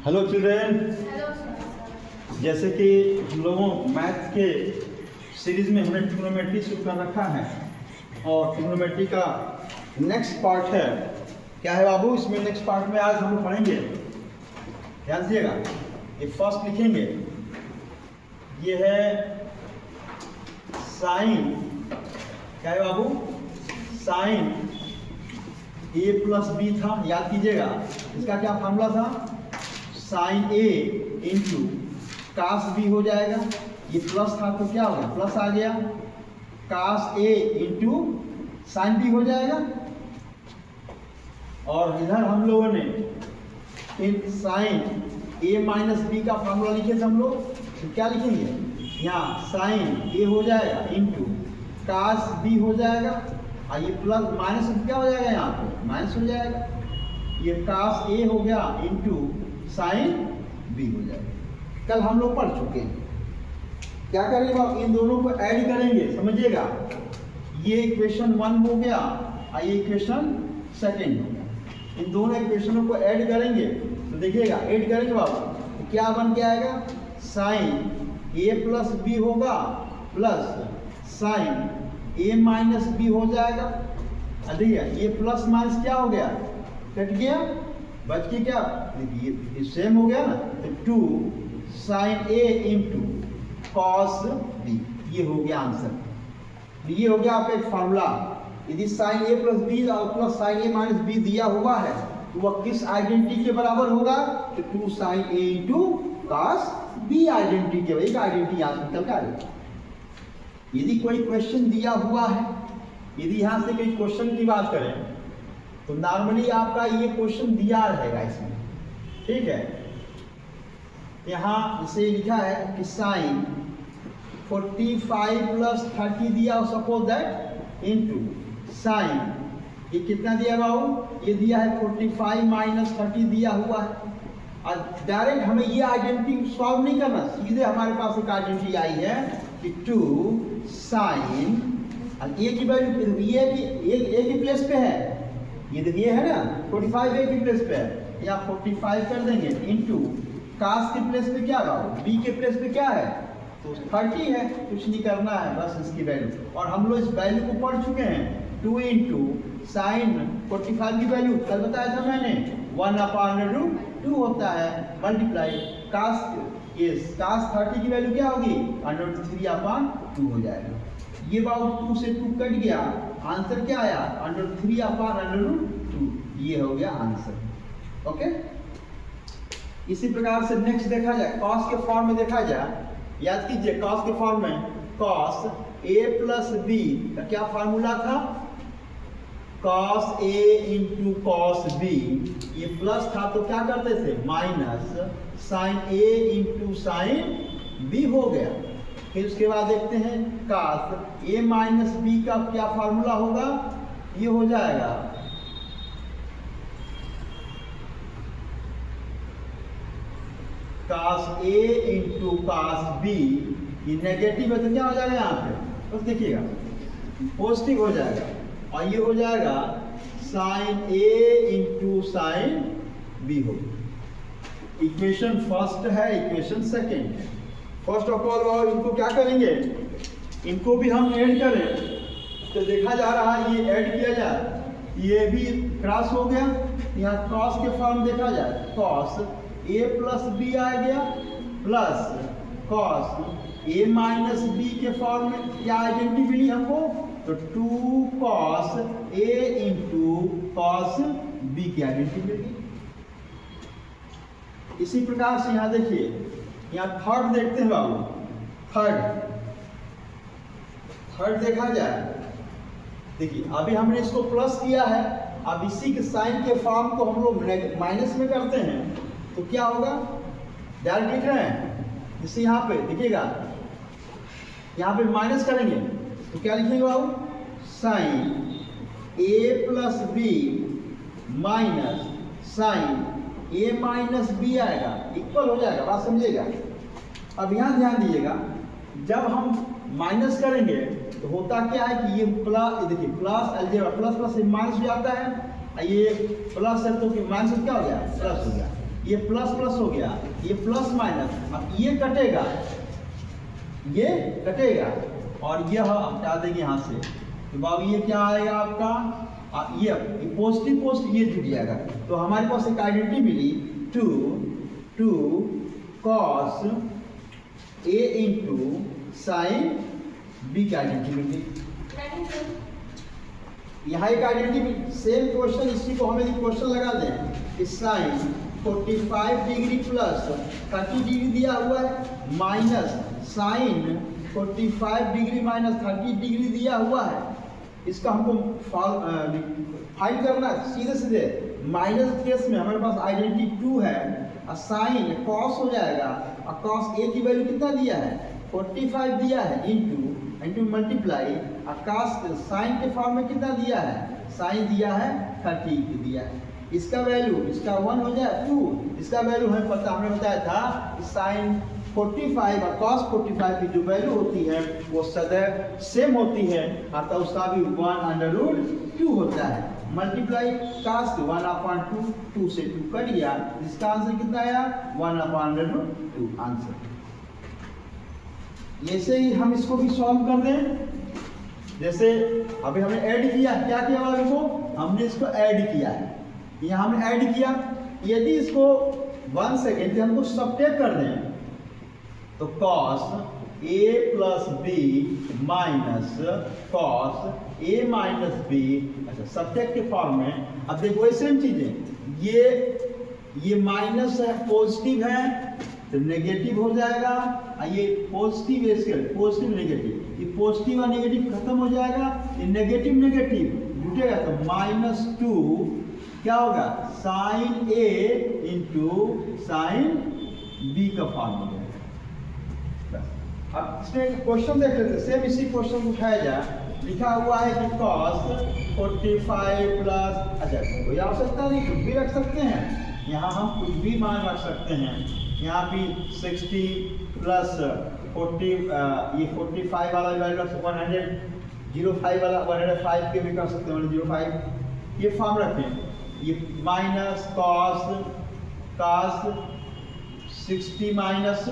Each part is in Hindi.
हेलो चिल्ड्रेन, जैसे कि हम लोगों मैथ के सीरीज में हमने ट्रिग्नोमेट्री शुरू कर रखा है और ट्रिग्नोमेट्री का नेक्स्ट पार्ट है। क्या है बाबू इसमें? नेक्स्ट पार्ट में आज हम लोग पढ़ेंगे, ध्यान दीजिएगा। ये फर्स्ट लिखेंगे, ये है साइन, क्या है बाबू? साइन ए प्लस बी था, याद कीजिएगा। इसका क्या फार्मूला था? साइन ए इंटू कास बी हो जाएगा। ये प्लस था तो क्या होगा? प्लस आ गया। कास ए इंटू साइन बी हो जाएगा। और इधर हम लोगों ने इन साइन ए माइनस बी का फार्मूला लिखे थे हम लोग, तो क्या लिखेंगे? यहाँ साइन ए हो जाएगा इंटू कास बी हो जाएगा। और ये प्लस माइनस क्या हो जाएगा? यहाँ पे माइनस हो जाएगा। ये कास ए हो गया इंटू साइन बी हो जाएगा। कल हम लोग पढ़ चुके हैं। क्या करेंगे आप? इन दोनों को ऐड करेंगे, समझिएगा। ये इक्वेशन 1 हो गया और ये इक्वेशन 2 हो गया। इन दोनों इक्वेशनों को ऐड करेंगे तो देखिएगा, ऐड करेंगे बाबू तो क्या बन के आएगा? साइन ए प्लस बी होगा प्लस साइन ए माइनस बी हो जाएगा। देखिए ये प्लस माइनस क्या हो गया? कट गया, बच के क्या? देखिए सेम हो गया ना। तो 2 साइन ए इंटू कॉस बी, ये हो गया आंसर। ये हो गया आपका एक फार्मूला। यदि साइन ए प्लस बी और प्लस साइन ए माइनस बी दिया हुआ है तो वह किस आइडेंटिटी के बराबर होगा? तो 2 साइन ए इंटू कॉस बी आइडेंटिटी के, एक आइडेंटिटी यहाँ से निकल कर आएगा। यदि कोई क्वेश्चन दिया हुआ है, यदि यहाँ से कोई क्वेश्चन की बात करें तो नॉर्मली आपका ये क्वेश्चन दिया रहेगा इसमें, ठीक है। यहाँ इसे लिखा है कि साइन 45 प्लस 30 दिया, सपोज दैट इनटू साइन, ये कितना दिया बाबू? ये दिया है 45 माइनस 30 दिया हुआ है। और डायरेक्ट हमें ये आइडेंटिटी सॉल्व नहीं करना, सीधे हमारे पास एक आइडेंटिटी आई है कि 2 साइन, और ए की वैल्यू ए की प्लेस पे है, ये देखिए है ना 45 ए की प्लेस पे है, या 45 कर देंगे इंटू कास की प्लेस पे क्या होगा? बी के प्लेस पे क्या है? तो 30 है, कुछ नहीं करना है, बस इसकी वैल्यू। और हम लोग इस वैल्यू को पढ़ चुके हैं। 2 इंटू साइन 45 की वैल्यू कल बताया था मैंने, 1/√2 होता है, मल्टीप्लाई कास, ये कास 30 की वैल्यू क्या होगी? √3/2 हो जाएगा। ये बाबू 2 से 2 कट गया, आंसर क्या आया? √3/√2, ये हो गया आंसर। ओके, इसी प्रकार से नेक्स्ट देखा जाए, कॉस के फॉर्म में देखा जाए। याद कीजिए कॉस के फॉर्म में कॉस ए प्लस बी का क्या फार्मूला था? Cos A into cos B, ये प्लस था तो क्या करते थे? माइनस साइन ए इंटू साइन बी हो गया। फिर उसके बाद देखते हैं कास ए माइनस बी का क्या फार्मूला होगा? ये हो जाएगा कास ए इंटू कास बी, ये नेगेटिव है तो क्या हो जाएगा यहाँ पे? बस देखिएगा पॉजिटिव हो जाएगा। और ये हो जाएगा साइन ए इंटू साइन बी हो। इक्वेशन फर्स्ट है, इक्वेशन सेकेंड है। फर्स्ट ऑफ ऑल इनको क्या करेंगे? इनको भी हम ऐड करें तो देखा जा रहा है, ये ऐड किया जाए, ये भी क्रॉस हो गया। यहाँ कॉस के फॉर्म देखा जाए, कॉस ए प्लस बी आ गया plus cos A minus B के फॉर्म में क्या आइडेंटिटी मिली हमको? तो 2 cos A into cos B की आइडेंटिटी मिली। इसी प्रकार से यहाँ देखिए, यहाँ थर्ड देखते हैं बाबू। थर्ड देखा जाए, देखिए अभी हमने इसको प्लस किया है, अब इसी के साइन के फॉर्म को हम लोग माइनस में करते हैं तो क्या होगा? डायरेक्ट लिख रहे हैं, जैसे यहाँ पे देखिएगा, यहाँ पे माइनस करेंगे तो क्या लिखेंगे बाबू? साइन ए प्लस बी माइनस साइन ए माइनस बी आएगा, इक्वल हो जाएगा। बात समझिएगा। अब यहाँ ध्यान दीजिएगा, जब हम माइनस करेंगे तो होता क्या है कि ये प्लस, देखिए plus algebra plus plus minus हो जाता है, ये प्लस है तो माइनस क्या हो गया? प्लस हो गया। ये प्लस प्लस हो गया, ये प्लस माइनस, अब ये कटेगा, ये कटेगा और यह हटा देंगे यहाँ से, तो बाबू ये क्या आएगा आपका, ये पॉजिटिव पॉजिटिव ये जुड़ जाएगा। तो हमारे पास एक आइडेंटिटी मिली 2 cos A into sine B की आइडेंटिटी मिली। यहाँ एक आइडेंटिटी सेम क्वेश्चन, इसी को हमें क्वेश्चन लगा दें, साइन 45 डिग्री प्लस 30 डिग्री दिया हुआ है, minus sine 45 degree minus 30 degree दिया हुआ है। इसका हमको फाइंड करना है सीधे सीधे। माइनस केस में हमारे पास आइडेंटिटी 2 है, साइन कॉस हो जाएगा, और कॉस ए की वैल्यू कितना दिया है 45 दिया है, इंटू मल्टीप्लाई, और साइन के फॉर्म में कितना दिया है, साइन दिया है 30 दिया है। इसका वैल्यू, इसका 1 हो जाए 2, इसका वैल्यू हमें पता, हमने बताया था साइन 45 और cos 45 की जो वैल्यू होती है वो सदैव सेम होती है, अतः उसका भी 1/2 होता है। मल्टीप्लाई cos 1/2, 2 से 2 कट गया, इसका आंसर कितना आया 1/2 आंसर। ऐसे ही हम इसको भी सॉल्व कर दें। जैसे अभी हमने ऐड किया, क्या किया वाले को, हमने इसको ऐड किया है, यहाँ हमने ऐड किया। यदि इसको 1 सेकेंड से हमको सब्ट्रैक्ट कर दें तो cos A plus B minus cos A minus B, अच्छा सब्ट्रैक्ट के फॉर्म में। अब देखो ये सेम चीजें, ये माइनस है, पॉजिटिव है तो नेगेटिव हो जाएगा, ये पॉजिटिव है, इसके पॉजिटिव नेगेटिव, ये पॉजिटिव और नेगेटिव खत्म हो जाएगा, ये नेगेटिव नेगेटिव जुटेगा तो -2 क्या होगा sine A into sine B का फॉर्म हो जाएगा। अब इसमें क्वेश्चन देख लेते हैं, सेम इसी क्वेश्चन को उठाया जाए। लिखा हुआ है कि cos 45 प्लस, अच्छा कोई आवश्यकता नहीं, कुछ भी रख सकते हैं, यहाँ हम कुछ भी मान रख सकते हैं। यहाँ भी 60 प्लस 40, ये 45 वाला वैल्यू 105 वाला 105 के भी कर सकते हैं, 105 ये फॉर्म रखें। ये माइनस cos 60 माइनस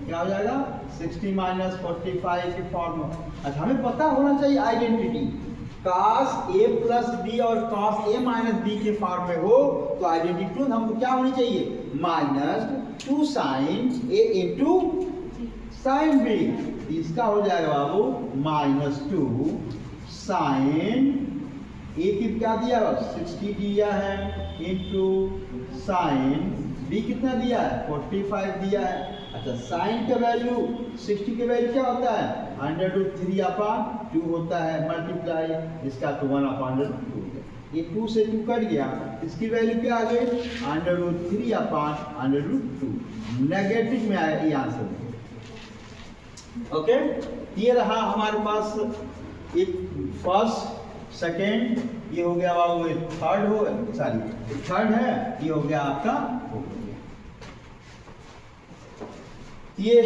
क्या हो जाएगा 60 माइनस 45 के फॉर्म में। अच्छा हमें पता होना चाहिए identity, cos A plus B और cos A माइनस बी के फॉर्म में हो तो आइडेंटिटी हमको क्या होनी चाहिए -2 sine A into sine B. इसका हो जाएगा बाबू -2 साइन A की क्या दिया 60 दिया है इंटू साइन बी कितना दिया है 45 दिया है। अच्छा साइन का वैल्यू 60 के वैल्यू क्या होता है √3/2 होता है, मल्टीप्लाई इसका तो 1/2। ये 2 से 2 कट गया, इसकी वैल्यू क्या आ गई √3/√2, नेगेटिव में आया ये आंसर। ओके, ये रहा हमारे पास एक फर्स्ट सेकेंड, ये हो गया बाबू थर्ड हो, सॉरी थर्ड है, ये हो गया आपका हो गया। ये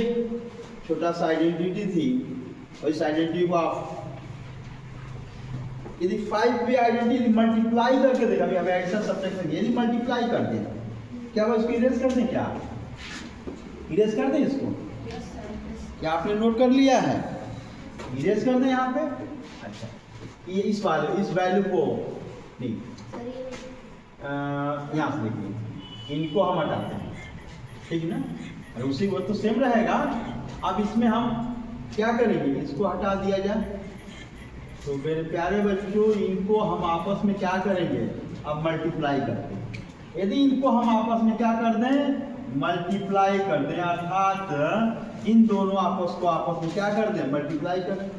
छोटा सा आइडेंटिटी थी, और इस आइडेंटिटी को आप यदि 5 भी आइडेंटिटी मल्टीप्लाई करके देखा, अभी हमें एडिशन सब्ट्रैक्शन में यदि मल्टीप्लाई कर दें क्या वो इसको इरेज कर दें, क्या इरेज कर दें इसको, क्या आपने नोट कर लिया है, इरेज कर दें यहाँ पे। अच्छा ये इस वैल्यू को नहीं यहाँ से देखिए, इनको हम हटाते हैं, ठीक ना, और उसी वो तो सेम रहेगा। अब इसमें हम क्या करेंगे, इसको हटा दिया जाए तो मेरे प्यारे बच्चों इनको हम आपस में क्या करेंगे अब मल्टीप्लाई करते हैं। यदि इनको हम आपस में क्या कर दें मल्टीप्लाई कर दें, अर्थात इन दोनों आपस को आपस में क्या कर दें मल्टीप्लाई करें,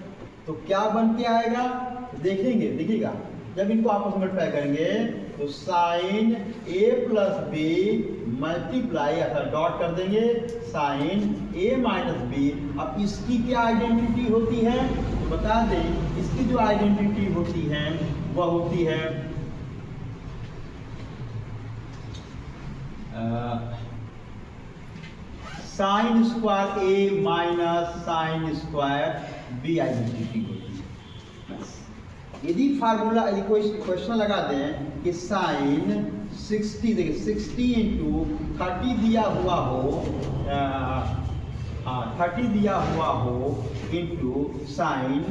तो क्या बन के आएगा देखेंगे, देखिएगा जब इनको आपस में मल्टीप्लाई करेंगे तो sine A plus B multiply, अगर डॉट कर देंगे साइन A माइनस बी। अब इसकी क्या आइडेंटिटी होती है तो बता दें, इसकी जो आइडेंटिटी होती है वह होती है sine square A minus sine square B identity होती है। यदि फार्मूला, यदि कोई क्वेश्चन लगा दें कि साइन 60 देखिए 60 इंटू 30 दिया हुआ हो 30 दिया हुआ हो इंटू साइन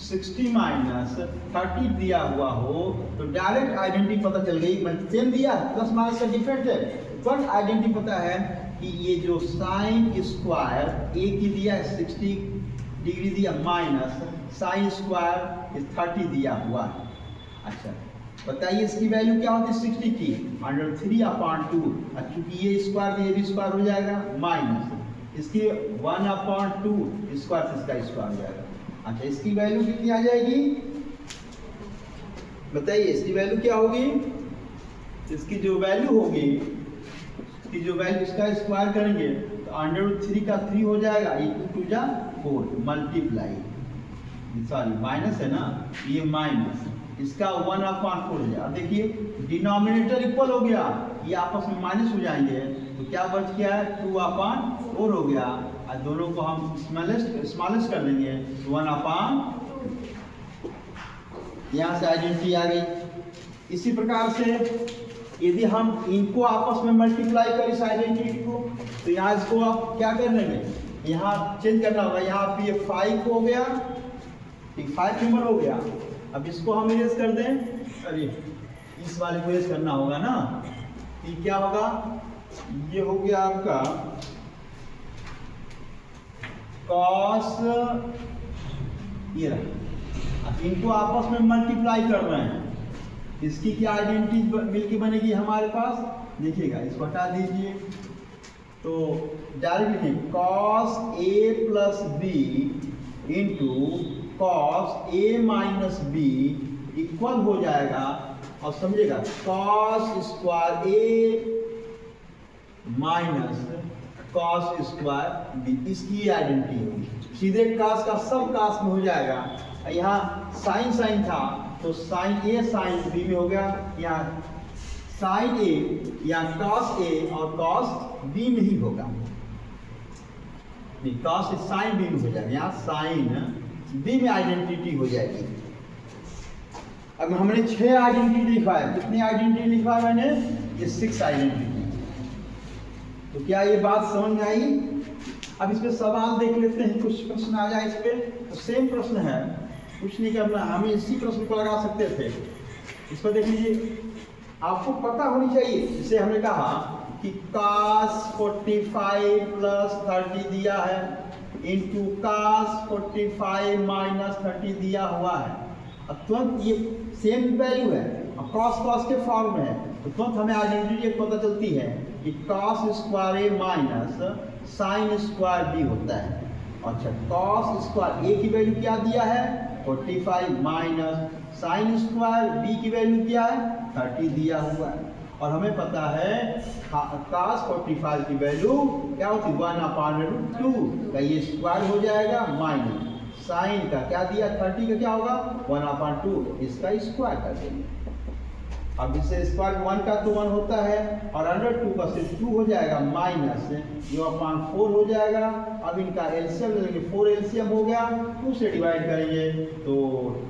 60 माइनस 30 दिया हुआ हो, तो डायरेक्ट आइडेंटिटी पता चल गई। सेम दिया प्लस माइनस का डिफरेंट है, पर आइडेंटिटी पता है कि ये जो साइन स्क्वायर ए की दिया है 60 डिग्री दिया माइनस साइन स्क्वायर 30 दिया हुआ है। अच्छा बताइए इसकी वैल्यू क्या होती है 60 की √3/2। चूंकि ये स्क्वायर ये भी स्क्वायर हो जाएगा माइनस इसकी 1/2 स्क्वायर से इसका स्क्वायर हो जाएगा। अच्छा इसकी वैल्यू कितनी आ जाएगी बताइए, इसकी वैल्यू क्या होगी? इसकी जो वैल्यू होगी कि जो वैल्यू इसका स्क्वायर करेंगे तो √3 का 3 हो जाएगा, ये 2 जा 4 मल्टीप्लाई सॉरी माइनस है ना, ये माइनस इसका 1/4 हो जाएगा। अब देखिए डिनोमिनेटर इक्वल हो गया, ये आपस में माइनस हो जाएंगे तो क्या बच गया है 2/4 हो गया, और दोनों को हम स्मॉलेस्ट कर देंगे 1/2। यहाँ से आइडेंटिटी आ गई। इसी प्रकार से यदि हम इनको आपस में मल्टीप्लाई करें इस आइडेंटिटी को, तो यहाँ इसको आप क्या कर लेंगे, यहाँ चेंज करना होगा। यहाँ पे ये 5 हो गया, 5 नंबर हो गया। अब इसको हम इरेज कर दें, अरे इस वाले को इरेज करना होगा ना, ये क्या होगा, ये हो गया आपका कॉस, ये रहा। अब इनको आपस में मल्टीप्लाई कर रहे हैं, इसकी क्या आइडेंटिटी मिलके बनेगी हमारे पास, देखिएगा इसको हटा दीजिए तो डायरेक्ट लिखें cos A plus B into cos A minus B equal हो जाएगा, और समझिएगा कॉस स्क्वायर ए माइनस कॉस स्क्वायर बी, इसकी आइडेंटिटी होगी। सीधे कास का सब कास में हो जाएगा। यहाँ साइन साइन था तो साइन ए साइन बी में हो गया, यहाँ साइन ए या कॉस ए और कॉस बी में ही होगा, नहीं कॉस साइन बी में हो जाएगा, यहाँ साइन बी में आइडेंटिटी हो जाएगी। अब हमने 6 आइडेंटिटी लिखा है, कितनी आइडेंटिटी लिखा है मैंने, ये 6 आइडेंटिटी। तो क्या ये बात समझ में आई? अब इस पे सवाल देख लेते हैं, कुछ प्रश्न आ जाए इस पे। तो सेम प्रश्न है, कुछ नहीं करना, हम इसी प्रश्न को लगा सकते थे। इस पर देख लीजिए, आपको पता होनी चाहिए, जैसे हमने कहा कि cos 45 प्लस 30 दिया है इंटू cos 45 माइनस 30 दिया हुआ है। अब तुरंत ये सेम वैल्यू है, अब cos के फॉर्म में है, तो तुरंत हमें आइडेंटिटी पता चलती है कि cos स्क्वायर ए माइनस साइन स्क्वायर बी होता है। अच्छा cos स्क्वायर ए की वैल्यू क्या दिया है 45 माइनस साइन स्क्वायर बी की वैल्यू क्या है 30 दिया हुआ है, और हमें पता है cos 45 की वैल्यू क्या होती है 1/√2 का ये स्क्वायर हो जाएगा, माइनस साइन का क्या दिया 30 का क्या होगा 1/2, इसका स्क्वायर कर देंगे। अब इससे स्क्वायर 1 का तो 1 होता है, और √2 का सिर्फ 2 हो जाएगा, माइनस ये 4 हो जाएगा। अब इनका एलसीएम ले लेंगे, 4 एलसीएम हो गया, 2 से डिवाइड करेंगे तो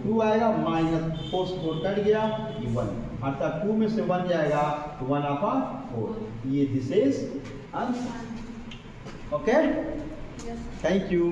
2 आएगा, माइनस 4 से 4 कट गया, ये 1, अर्थात 2 में से 1 जाएगा तो 1/4। ये this is answer. Okay, thank you.